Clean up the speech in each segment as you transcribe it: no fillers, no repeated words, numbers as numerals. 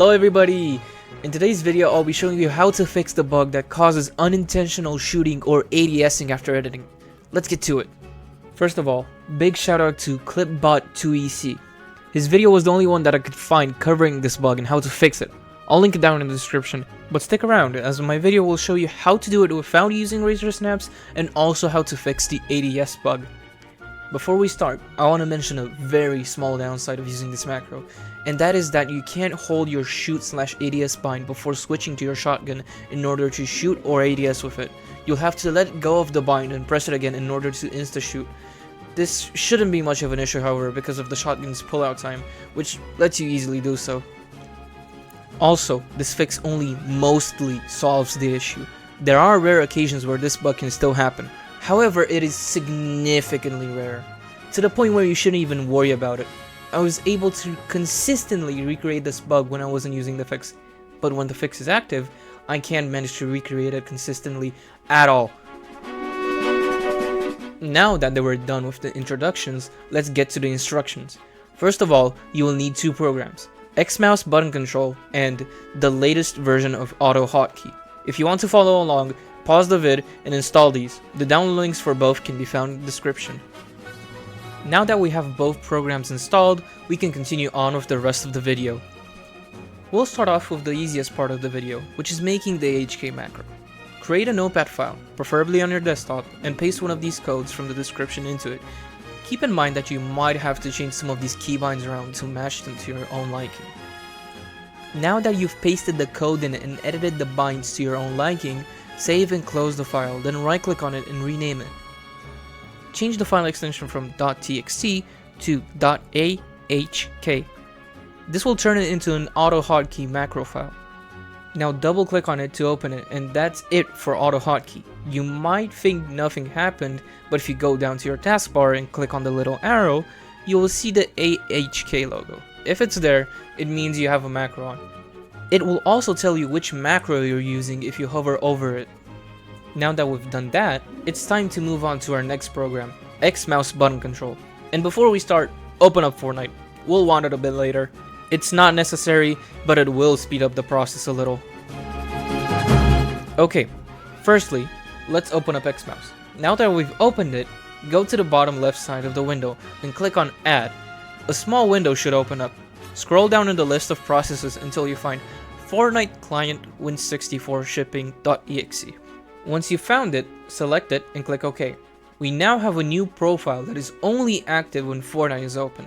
Hello everybody! In today's video I'll be showing you how to fix the bug that causes unintentional shooting or ADSing after editing. Let's get to it. First of all, big shout out to Clipbot2EC. His video was the only one that I could find covering this bug and how to fix it. I'll link it down in the description, but stick around as my video will show you how to do it without using razor snaps and also how to fix the ADS bug. Before we start, I want to mention a very small downside of using this macro, and that is that you can't hold your shoot/ADS bind before switching to your shotgun in order to shoot or ADS with it. You'll have to let go of the bind and press it again in order to insta-shoot. This shouldn't be much of an issue, however, because of the shotgun's pullout time, which lets you easily do so. Also, this fix only mostly solves the issue. There are rare occasions where this bug can still happen. However, it is significantly rare, to the point where you shouldn't even worry about it. I was able to consistently recreate this bug when I wasn't using the fix, but when the fix is active, I can't manage to recreate it consistently at all. Now that we're done with the introductions, let's get to the instructions. First of all, you will need two programs, X-Mouse button control and the latest version of AutoHotkey. If you want to follow along, pause the vid and install these. The download links for both can be found in the description. Now that we have both programs installed, we can continue on with the rest of the video. We'll start off with the easiest part of the video, which is making the AHK macro. Create a notepad file, preferably on your desktop, and paste one of these codes from the description into it. Keep in mind that you might have to change some of these keybinds around to match them to your own liking. Now that you've pasted the code in and edited the binds to your own liking, save and close the file, then right click on it and rename it. Change the file extension from .txt to .ahk. This will turn it into an AutoHotkey macro file. Now double click on it to open it, and that's it for AutoHotkey. You might think nothing happened, but if you go down to your taskbar and click on the little arrow, you will see the AHK logo. If it's there, it means you have a macro on. It will also tell you which macro you're using if you hover over it. Now that we've done that, it's time to move on to our next program, X-Mouse button control. And before we start, open up Fortnite. We'll want it a bit later. It's not necessary, but it will speed up the process a little. Okay, firstly, let's open up X-Mouse. Now that we've opened it, go to the bottom left side of the window and click on Add. A small window should open up. Scroll down in the list of processes until you find Fortnite client win64 shipping.exe. Once you found it, select it and click OK. We now have a new profile that is only active when Fortnite is open.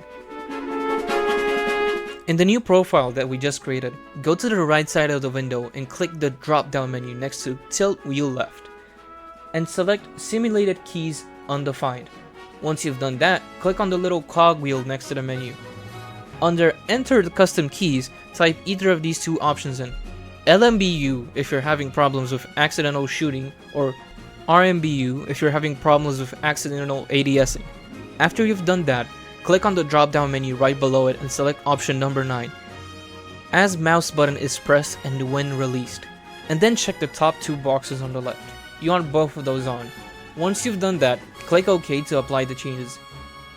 In the new profile that we just created, go to the right side of the window and click the drop down menu next to tilt wheel left and select simulated keys undefined. Once you've done that, click on the little cog wheel next to the menu. Under enter the custom keys, type either of these two options in. LMBU if you're having problems with accidental shooting, or RMBU if you're having problems with accidental ADSing. After you've done that, click on the drop down menu right below it and select option number 9. As mouse button is pressed and when released. And then check the top two boxes on the left. You want both of those on. Once you've done that, click OK to apply the changes.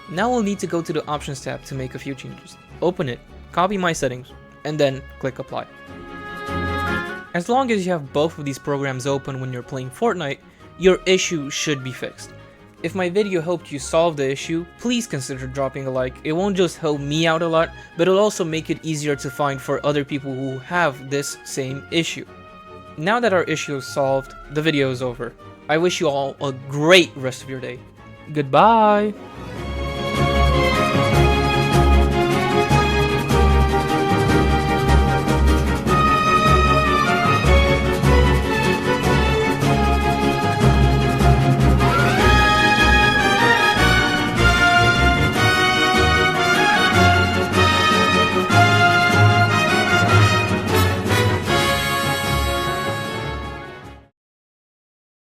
Now we'll need to go to the options tab to make a few changes. Open it, copy my settings, and then click apply. As long as you have both of these programs open when you're playing Fortnite, your issue should be fixed. If my video helped you solve the issue, please consider dropping a like. It won't just help me out a lot, but it'll also make it easier to find for other people who have this same issue. Now that our issue is solved, the video is over. I wish you all a great rest of your day. Goodbye!